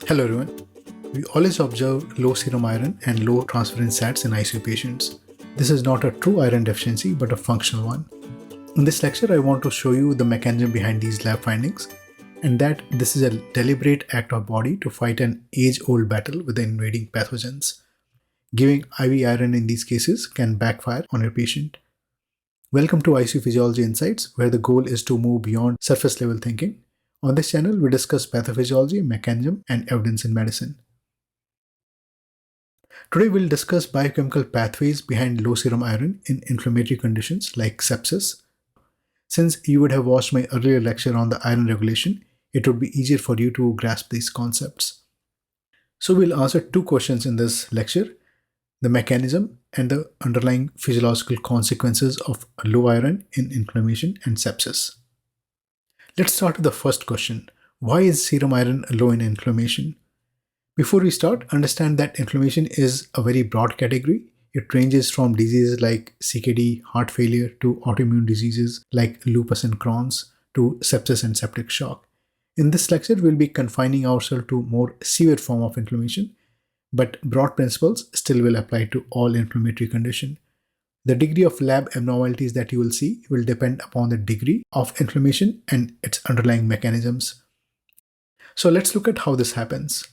Hello everyone. We always observe low serum iron and low transferrin sats in ICU patients. This is not a true iron deficiency but a functional one. In this lecture, I want to show you the mechanism behind these lab findings and that this is a deliberate act of body to fight an age-old battle with the invading pathogens. Giving IV iron in these cases can backfire on your patient. Welcome to ICU Physiology Insights, where the goal is to move beyond surface level thinking. On this channel, we discuss pathophysiology, mechanism, and evidence in medicine. Today, we'll discuss biochemical pathways behind low serum iron in inflammatory conditions like sepsis. Since you would have watched my earlier lecture on the iron regulation, it would be easier for you to grasp these concepts. So we'll answer two questions in this lecture: the mechanism and the underlying physiological consequences of low iron in inflammation and sepsis. Let's start with the first question. Why is serum iron low in inflammation? Before we start, understand that inflammation is a very broad category. It ranges from diseases like CKD, heart failure, to autoimmune diseases like lupus and Crohn's, to sepsis and septic shock. In this lecture, we'll be confining ourselves to more severe form of inflammation, but broad principles still will apply to all inflammatory conditions. The degree of lab abnormalities that you will see will depend upon the degree of inflammation and its underlying mechanisms. So let's look at how this happens.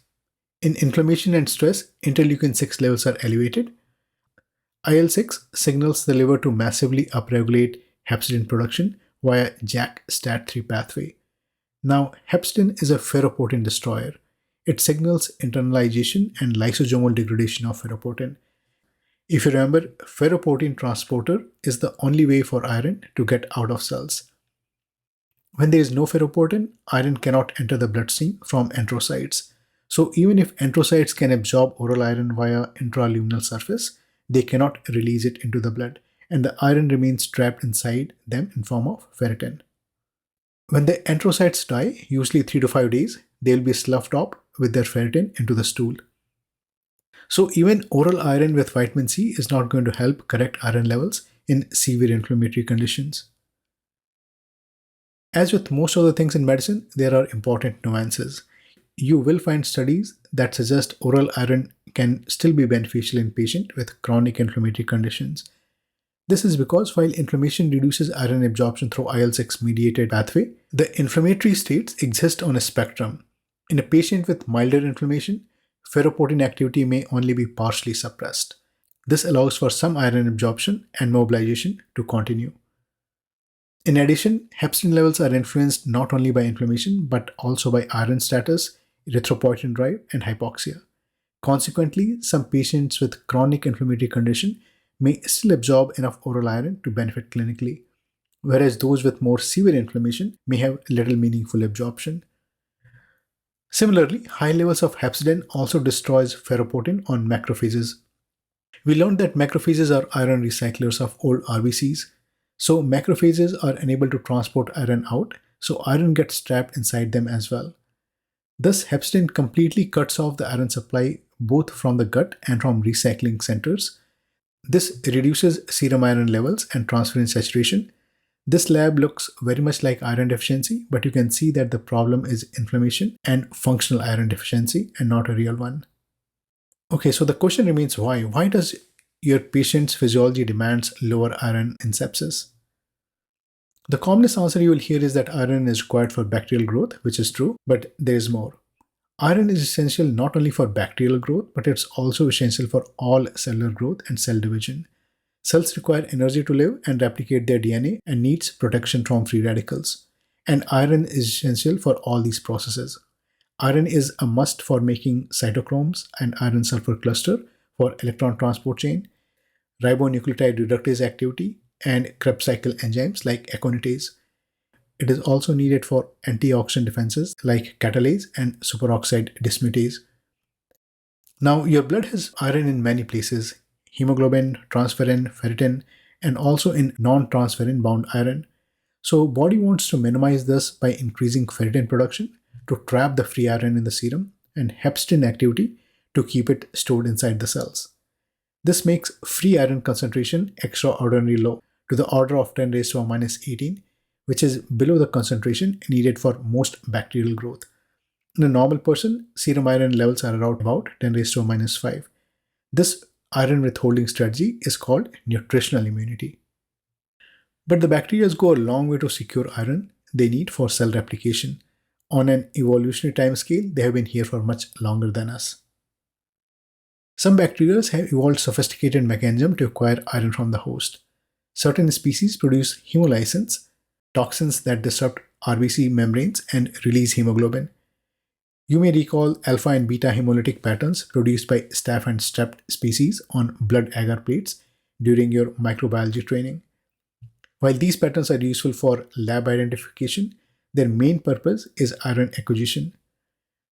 In inflammation and stress, interleukin-6 levels are elevated. IL-6 signals the liver to massively upregulate hepcidin production via JAK-STAT3 pathway. Now, hepcidin is a ferroportin destroyer. It signals internalization and lysosomal degradation of ferroportin. If you remember, ferroportin transporter is the only way for iron to get out of cells. When there is no ferroportin, iron cannot enter the bloodstream from enterocytes. So even if enterocytes can absorb oral iron via intraluminal surface, they cannot release it into the blood, and the iron remains trapped inside them in form of ferritin. When the enterocytes die, usually 3 to 5 days, they will be sloughed up with their ferritin into the stool. So even oral iron with vitamin C is not going to help correct iron levels in severe inflammatory conditions. As with most other things in medicine, there are important nuances. You will find studies that suggest oral iron can still be beneficial in patients with chronic inflammatory conditions. This is because while inflammation reduces iron absorption through IL-6 mediated pathway, the inflammatory states exist on a spectrum. In a patient with milder inflammation, ferroportin activity may only be partially suppressed. This allows for some iron absorption and mobilization to continue. In addition, hepcidin levels are influenced not only by inflammation but also by iron status, erythropoietin drive, and hypoxia. Consequently, some patients with chronic inflammatory condition may still absorb enough oral iron to benefit clinically, whereas those with more severe inflammation may have little meaningful absorption. Similarly, high levels of hepcidin also destroys ferroportin on macrophages. We learned that macrophages are iron recyclers of old RBCs. So macrophages are unable to transport iron out, so iron gets trapped inside them as well. Thus, hepcidin completely cuts off the iron supply both from the gut and from recycling centers. This reduces serum iron levels and transferrin saturation. This lab looks very much like iron deficiency, but you can see that the problem is inflammation and functional iron deficiency and not a real one. Okay, so the question remains why? Why does your patient's physiology demands lower iron in sepsis? The commonest answer you will hear is that iron is required for bacterial growth, which is true, but there is more. Iron is essential not only for bacterial growth, but it's also essential for all cellular growth and cell division. Cells require energy to live and replicate their DNA and needs protection from free radicals. And iron is essential for all these processes. Iron is a must for making cytochromes and iron sulfur cluster for electron transport chain, ribonucleotide reductase activity, and Krebs cycle enzymes like aconitase. It is also needed for antioxidant defenses like catalase and superoxide dismutase. Now, your blood has iron in many places: hemoglobin, transferrin, ferritin, and also in non-transferrin bound iron. So body wants to minimize this by increasing ferritin production to trap the free iron in the serum and hepcidin activity to keep it stored inside the cells. This makes free iron concentration extraordinarily low, to the order of 10 raised to the -18, which is below the concentration needed for most bacterial growth. In a normal person, serum iron levels are around about 10 raised to minus 5. This iron withholding strategy is called nutritional immunity. But the bacteria go a long way to secure iron they need for cell replication. On an evolutionary timescale, they have been here for much longer than us. Some bacteria have evolved sophisticated mechanisms to acquire iron from the host. Certain species produce hemolysins, toxins that disrupt RBC membranes and release hemoglobin. You may recall alpha and beta hemolytic patterns produced by staph and strep species on blood agar plates during your microbiology training. While these patterns are useful for lab identification, their main purpose is iron acquisition.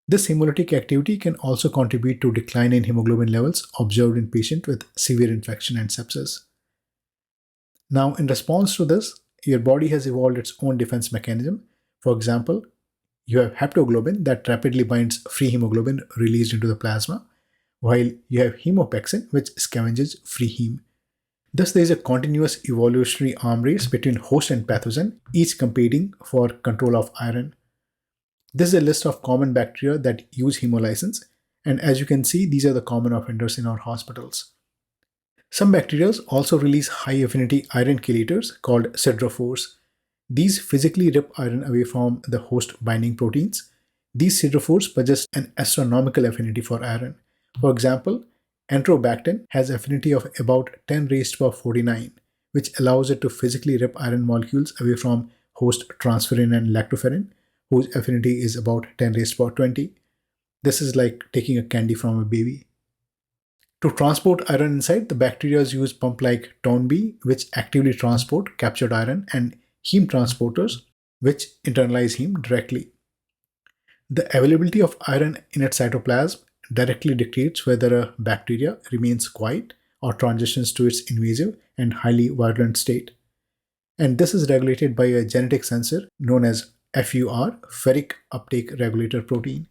This hemolytic activity can also contribute to decline in hemoglobin levels observed in patients with severe infection and sepsis. Now, in response to this, your body has evolved its own defense mechanism. For example, you have haptoglobin that rapidly binds free hemoglobin released into the plasma, while you have hemopexin, which scavenges free heme. Thus, there is a continuous evolutionary arm race between host and pathogen, each competing for control of iron. This is a list of common bacteria that use hemolysins, and as you can see, these are the common offenders in our hospitals. Some bacteria also release high-affinity iron chelators called siderophores. These physically rip iron away from the host binding proteins. These siderophores possess an astronomical affinity for iron. For example, enterobactin has affinity of about 10 raised to 49, which allows it to physically rip iron molecules away from host transferrin and lactoferrin, whose affinity is about 10 raised to 20. This is like taking a candy from a baby. To transport iron inside, the bacteria use pump like Toynbee, which actively transport captured iron, and heme transporters, which internalize heme directly. The availability of iron in its cytoplasm directly dictates whether a bacteria remains quiet or transitions to its invasive and highly virulent state. And this is regulated by a genetic sensor known as FUR, ferric uptake regulator protein.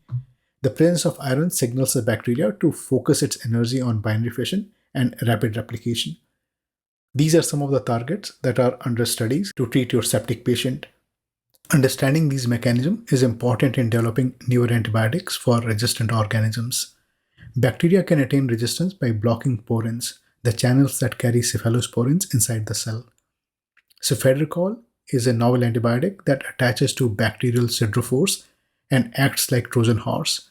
The presence of iron signals the bacteria to focus its energy on binary fission and rapid replication. These are some of the targets that are under studies to treat your septic patient. Understanding these mechanisms is important in developing newer antibiotics for resistant organisms. Bacteria can attain resistance by blocking porins, the channels that carry cephalosporins inside the cell. Cephedricol is a novel antibiotic that attaches to bacterial siderophores and acts like Trojan horse.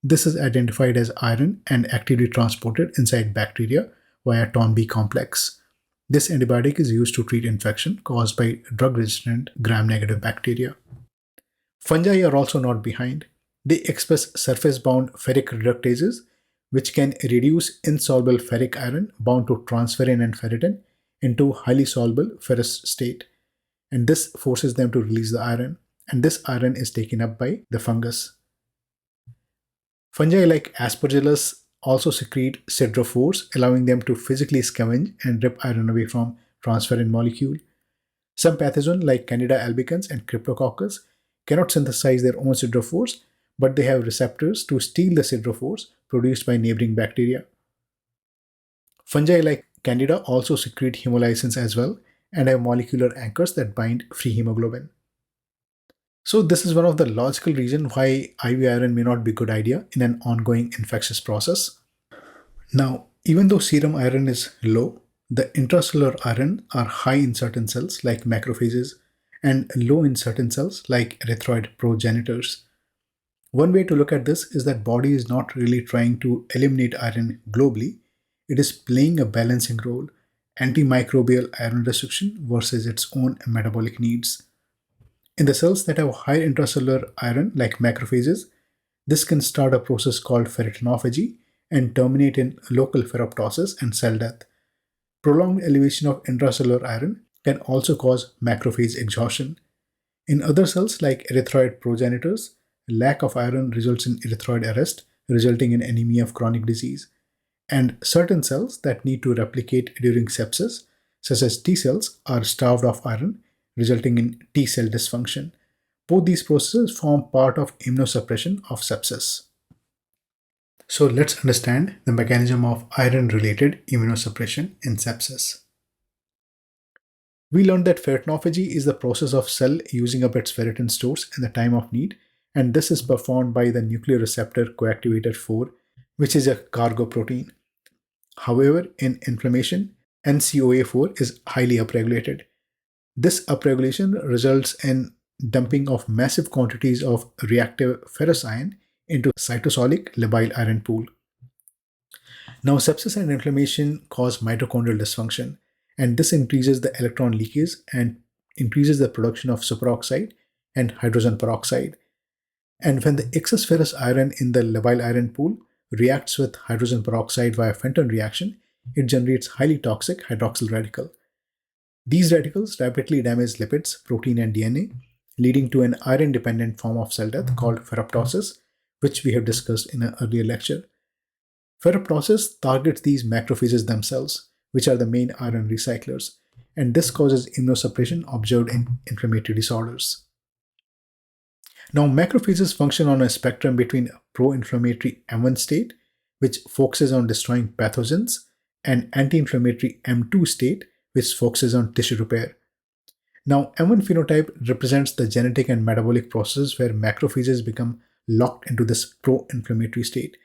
This is identified as iron and actively transported inside bacteria via Toynbee complex. This antibiotic is used to treat infection caused by drug-resistant gram-negative bacteria. Fungi are also not behind. They express surface-bound ferric reductases, which can reduce insoluble ferric iron bound to transferrin and ferritin into highly soluble ferrous state. And this forces them to release the iron, and this iron is taken up by the fungus. Fungi like Aspergillus also secrete siderophores, allowing them to physically scavenge and rip iron away from transferrin molecule. Some pathogens like Candida albicans and Cryptococcus cannot synthesize their own siderophores, but they have receptors to steal the siderophores produced by neighboring bacteria. Fungi like Candida also secrete hemolysins as well and have molecular anchors that bind free hemoglobin. So this is one of the logical reasons why IV iron may not be a good idea in an ongoing infectious process. Now, even though serum iron is low, the intracellular iron are high in certain cells like macrophages and low in certain cells like erythroid progenitors. One way to look at this is that body is not really trying to eliminate iron globally. It is playing a balancing role, antimicrobial iron restriction versus its own metabolic needs. In the cells that have high intracellular iron, like macrophages, this can start a process called ferritinophagy and terminate in local ferroptosis and cell death. Prolonged elevation of intracellular iron can also cause macrophage exhaustion. In other cells, like erythroid progenitors, lack of iron results in erythroid arrest, resulting in anemia of chronic disease. And certain cells that need to replicate during sepsis, such as T cells, are starved of iron, resulting in T cell dysfunction. Both these processes form part of immunosuppression of sepsis. So let's understand the mechanism of iron-related immunosuppression in sepsis. We learned that ferritinophagy is the process of cell using up its ferritin stores in the time of need and this is performed by the nuclear receptor coactivator 4, which is a cargo protein. However, in inflammation, NCOA4 is highly upregulated. This upregulation results in dumping of massive quantities of reactive ferrous iron into cytosolic labile iron pool. Now, sepsis and inflammation cause mitochondrial dysfunction, and this increases the electron leakage and increases the production of superoxide and hydrogen peroxide. And when the excess ferrous iron in the labile iron pool reacts with hydrogen peroxide via Fenton reaction, it generates highly toxic hydroxyl radical. These radicals rapidly damage lipids, protein, and DNA, leading to an iron-dependent form of cell death called ferroptosis, which we have discussed in an earlier lecture. Ferroptosis targets these macrophages themselves, which are the main iron recyclers, and this causes immunosuppression observed in inflammatory disorders. Now, macrophages function on a spectrum between pro-inflammatory M1 state, which focuses on destroying pathogens, and anti-inflammatory M2 state, which focuses on tissue repair. Now, M1 phenotype represents the genetic and metabolic processes where macrophages become locked into this pro-inflammatory state.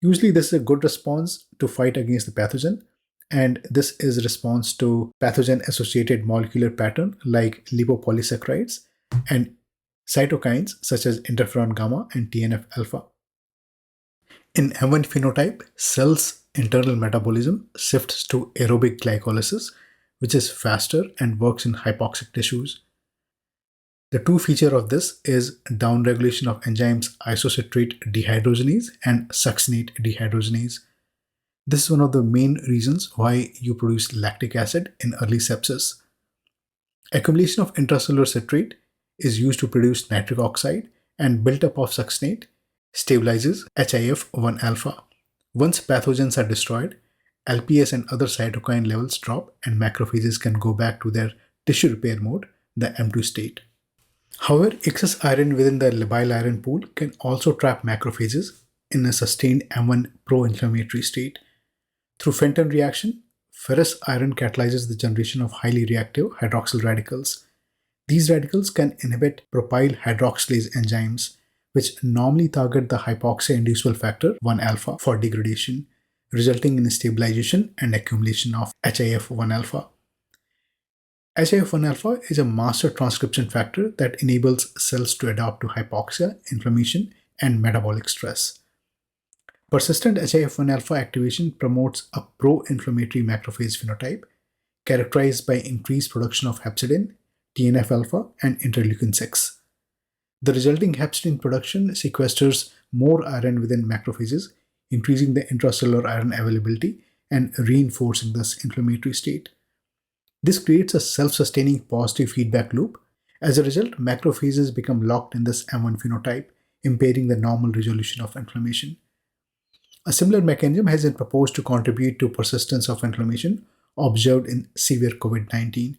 Usually, this is a good response to fight against the pathogen, and this is response to pathogen-associated molecular pattern like lipopolysaccharides and cytokines such as interferon gamma and TNF-alpha. In M1 phenotype, cells' internal metabolism shifts to aerobic glycolysis, which is faster and works in hypoxic tissues. The true feature of this is downregulation of enzymes isocitrate dehydrogenase and succinate dehydrogenase. This is one of the main reasons why you produce lactic acid in early sepsis. Accumulation of intracellular citrate is used to produce nitric oxide, and buildup of succinate stabilizes HIF-1 alpha. Once pathogens are destroyed, LPS and other cytokine levels drop and macrophages can go back to their tissue repair mode, the M2 state. However, excess iron within the labile iron pool can also trap macrophages in a sustained M1 pro-inflammatory state. Through Fenton reaction, ferrous iron catalyzes the generation of highly reactive hydroxyl radicals. These radicals can inhibit propyl hydroxylase enzymes, which normally target the hypoxia-inducible factor 1 alpha for degradation, resulting in stabilization and accumulation of HIF-1 alpha. HIF-1 alpha is a master transcription factor that enables cells to adapt to hypoxia, inflammation, and metabolic stress. Persistent HIF-1 alpha activation promotes a pro-inflammatory macrophage phenotype characterized by increased production of hepcidin, TNF-alpha, and interleukin-6. The resulting hepcidin production sequesters more iron within macrophages, increasing the intracellular iron availability and reinforcing this inflammatory state. This creates a self-sustaining positive feedback loop. As a result, macrophages become locked in this M1 phenotype, impairing the normal resolution of inflammation. A similar mechanism has been proposed to contribute to persistence of inflammation observed in severe COVID-19.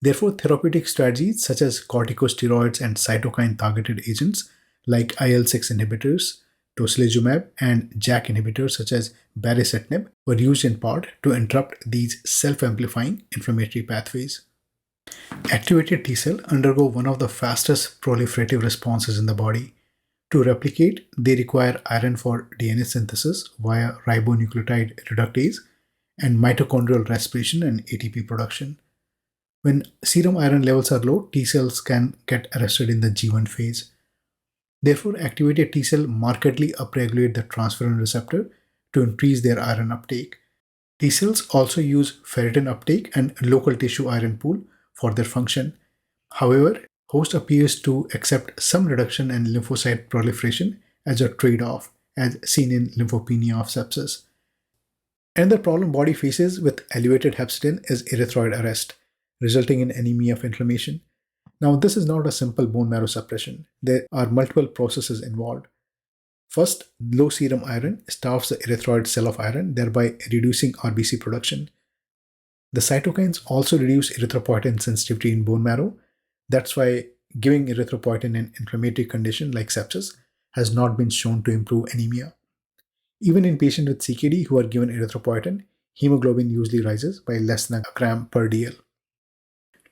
Therefore, therapeutic strategies such as corticosteroids and cytokine-targeted agents like IL-6 inhibitors, tocilizumab, and JAK inhibitors such as baricitinib were used in part to interrupt these self-amplifying inflammatory pathways. Activated T cells undergo one of the fastest proliferative responses in the body. To replicate, they require iron for DNA synthesis via ribonucleotide reductase and mitochondrial respiration and ATP production. When serum iron levels are low, T cells can get arrested in the G1 phase. Therefore, activated T cells markedly upregulate the transferrin receptor to increase their iron uptake. T cells also use ferritin uptake and local tissue iron pool for their function. However, host appears to accept some reduction in lymphocyte proliferation as a trade-off, as seen in lymphopenia of sepsis. Another problem body faces with elevated hepcidin is erythroid arrest, resulting in anemia of inflammation. Now, this is not a simple bone marrow suppression. There are multiple processes involved. First, low serum iron starves the erythroid cell of iron, thereby reducing RBC production. The cytokines also reduce erythropoietin sensitivity in bone marrow. That's why giving erythropoietin in inflammatory condition like sepsis has not been shown to improve anemia. Even in patients with CKD who are given erythropoietin, hemoglobin usually rises by less than a gram per dl.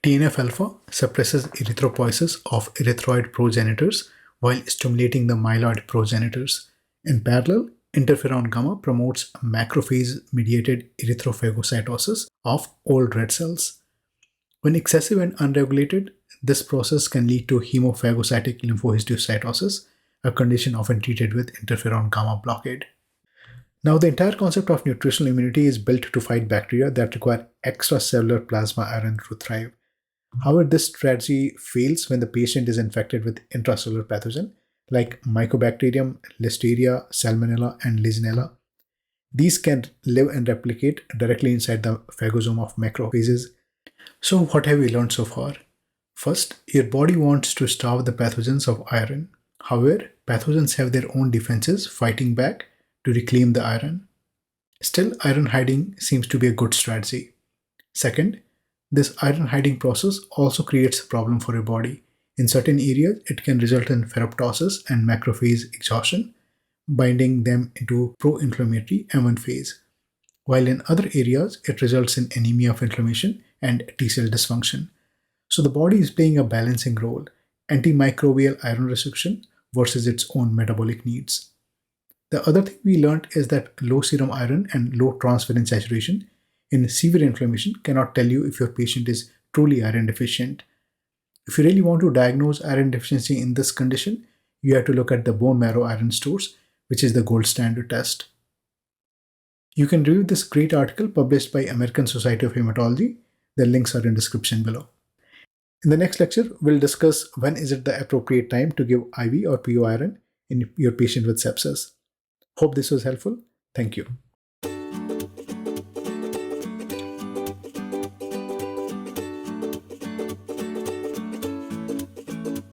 TNF-alpha suppresses erythropoiesis of erythroid progenitors, while stimulating the myeloid progenitors. In parallel, interferon gamma promotes macrophage-mediated erythrophagocytosis of old red cells. When excessive and unregulated, this process can lead to hemophagocytic lymphohistiocytosis, a condition often treated with interferon gamma blockade. Now, the entire concept of nutritional immunity is built to fight bacteria that require extracellular plasma iron to thrive. However, this strategy fails when the patient is infected with intracellular pathogen like Mycobacterium, Listeria, Salmonella, and Legionella. These can live and replicate directly inside the phagosome of macrophages. So, what have we learned so far? First, your body wants to starve the pathogens of iron. However, pathogens have their own defenses fighting back to reclaim the iron. Still, iron hiding seems to be a good strategy. Second, this iron hiding process also creates a problem for your body. In certain areas, it can result in ferroptosis and macrophage exhaustion, binding them into pro-inflammatory M1 phase, while in other areas, it results in anemia of inflammation and T cell dysfunction. So the body is playing a balancing role, antimicrobial iron restriction versus its own metabolic needs. The other thing we learned is that low serum iron and low transferrin saturation in severe inflammation cannot tell you if your patient is truly iron deficient. If you really want to diagnose iron deficiency in this condition, you have to look at the bone marrow iron stores, which is the gold standard test. You can review this great article published by American Society of Hematology. The links are in description below. In the next lecture, we'll discuss when is it the appropriate time to give IV or PO iron in your patient with sepsis. Hope this was helpful. Thank you.